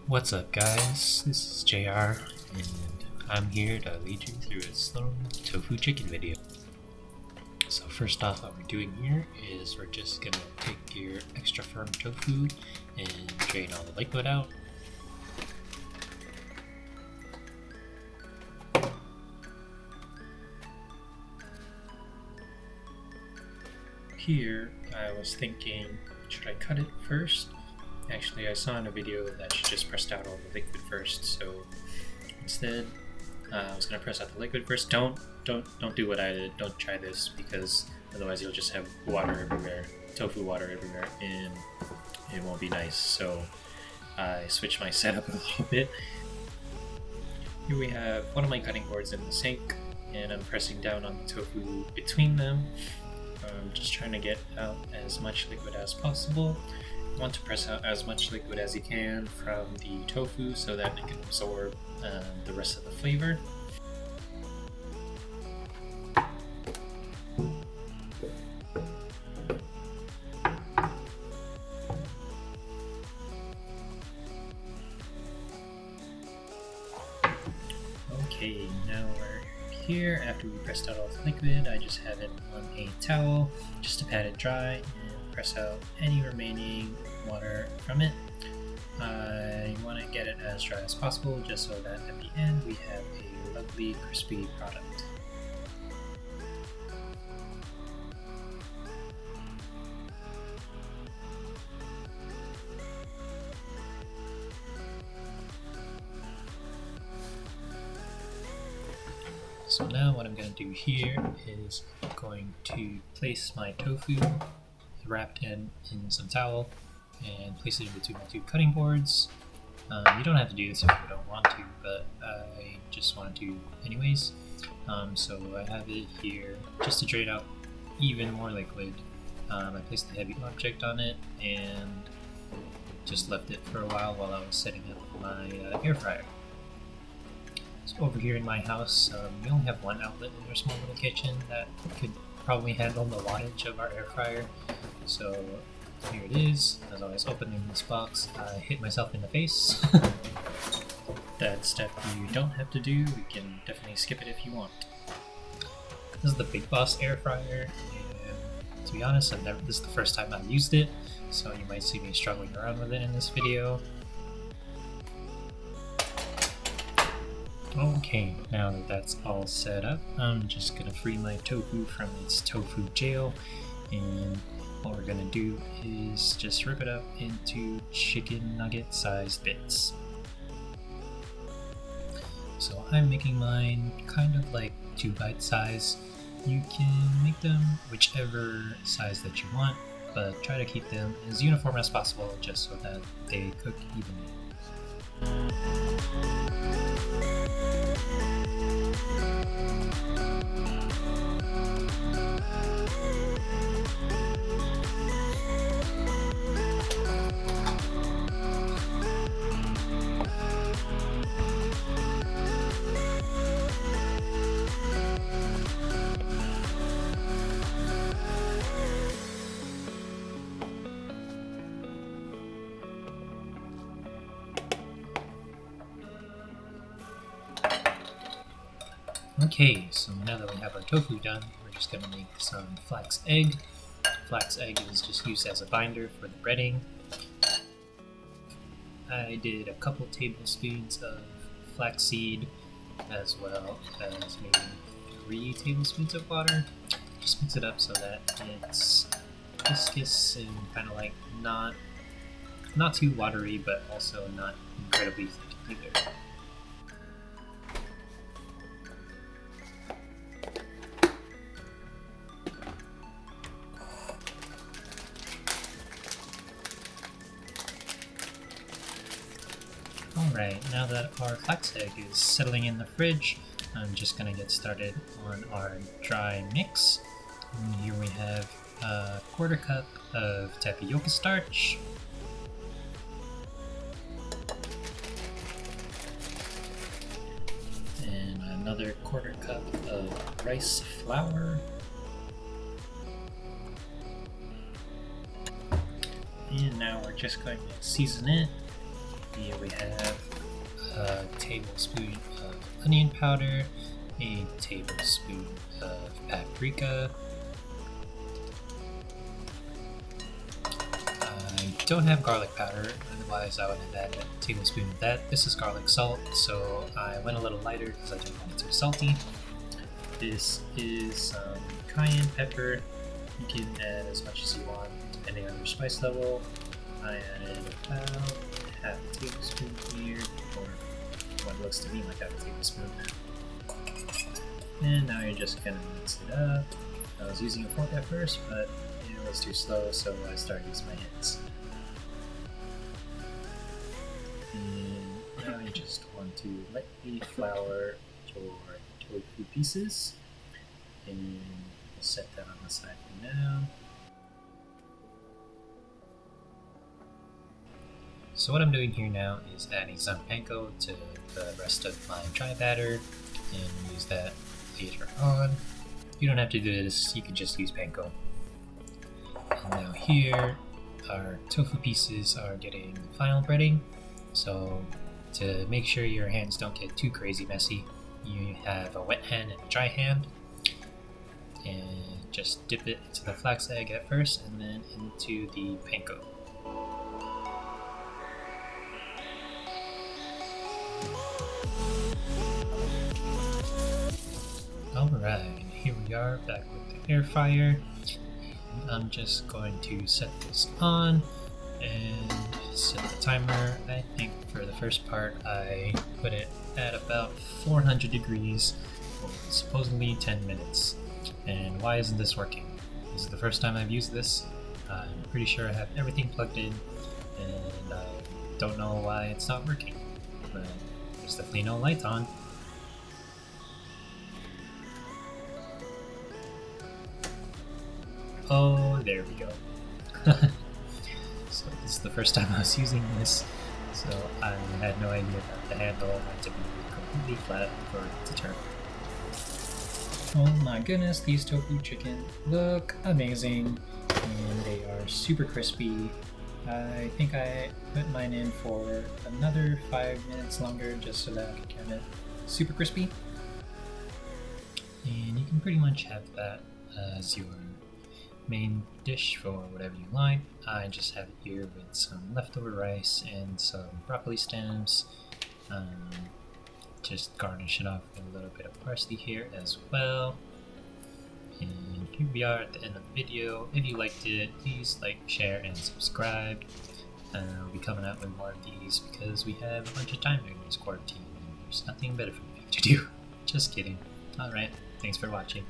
What's up, guys? This is JR, and I'm here to lead you through a slow tofu chicken video. So first off, what we're doing here is we're just gonna take your extra firm tofu and drain all the liquid out. Here, I was thinking, should I cut it first? Actually, I saw in a video that you just pressed out all the liquid first, so instead, I was gonna press out the liquid first. Don't do what I did. Don't try this, because otherwise you'll just have water everywhere, tofu water everywhere, and it won't be nice. So I switched my setup a little bit. Here we have one of my cutting boards in the sink, and I'm pressing down on the tofu between them. I'm just trying to get out as much liquid as possible. You want to press out as much liquid as you can from the tofu so that it can absorb the rest of the flavor. Okay, now we're here. After we pressed out all the liquid, I just have it on a towel just to pat it dry and press out any remaining water from it. I want to get it as dry as possible just so that at the end we have a lovely crispy product. So now what I'm going to do here is I'm going to place my tofu wrapped in some towel and place it in between my two cutting boards. You don't have to do this if you don't want to, but I just wanted to anyways. So I have it here just to drain out even more liquid. I placed a heavy object on it and just left it for a while I was setting up my air fryer. So over here in my house, we only have one outlet in our small little kitchen that could probably handle the wattage of our air fryer. So here it is. As I was opening this box, I hit myself in the face. That step you don't have to do. You can definitely skip it if you want. This is the Big Boss air fryer, and to be honest, this is the first time I've used it, so you might see me struggling around with it in this video. Okay, now that that's all set up, I'm just gonna free my tofu from its tofu jail, and what we're gonna do is just rip it up into chicken nugget sized bits. So I'm making mine kind of like 2 bite size. You can make them whichever size that you want, but try to keep them as uniform as possible just so that they cook evenly. Okay, so now that we have our tofu done, we're just going to make some flax egg. Flax egg is just used as a binder for the breading. I did a couple tablespoons of flaxseed as well as maybe 3 tablespoons of water. Just mix it up so that it's viscous and kind of like not too watery, but also not incredibly thick either. Alright, now that our flax egg is settling in the fridge, I'm just going to get started on our dry mix. And here we have a 1/4 cup of tapioca starch, and another 1/4 cup of rice flour, and now we're just going to season it Here we have a tablespoon of onion powder, a tablespoon of paprika. I don't have garlic powder, otherwise I would have added a tablespoon of that. This is garlic salt, so I went a little lighter because I didn't want it too salty. This is some cayenne pepper. You can add as much as you want depending on your spice level. I added about half a tablespoon here, or what looks to me like half a tablespoon. And now you're just gonna mix it up. I was using a fork at first, but it was too slow, so I started using my hands. And now you just want to lightly flour your tofu pieces, and we'll set that on the side for now. So what I'm doing here now is adding some panko to the rest of my dry batter and use that later on. You don't have to do this, you can just use panko. And now here, our tofu pieces are getting final breading. So to make sure your hands don't get too crazy messy, you have a wet hand and a dry hand. And just dip it into the flax egg at first and then into the panko. Alright, here we are back with the air fryer. I'm just going to set this on and set the timer. I think for the first part I put it at about 400 degrees for supposedly 10 minutes. And why isn't this working? This is the first time I've used this. I'm pretty sure I have everything plugged in and I don't know why it's not working. But there's definitely no light on. Oh, there we go. So this is the first time I was using this, so I had no idea that the handle had to be completely flat for it to turn. Oh my goodness, these tofu chicken look amazing, and they are super crispy. I think I put mine in for another 5 minutes longer just so that I could get it super crispy. And you can pretty much have that as your main dish for whatever you like. I just have it here with some leftover rice and some broccoli stems. Just garnish it off with a little bit of parsley here as well. And here we are at the end of the video. If you liked it, please like, share, and subscribe. I'll be coming out with more of these because we have a bunch of time during this quarantine and there's nothing better for me to do. Just kidding. Alright, thanks for watching.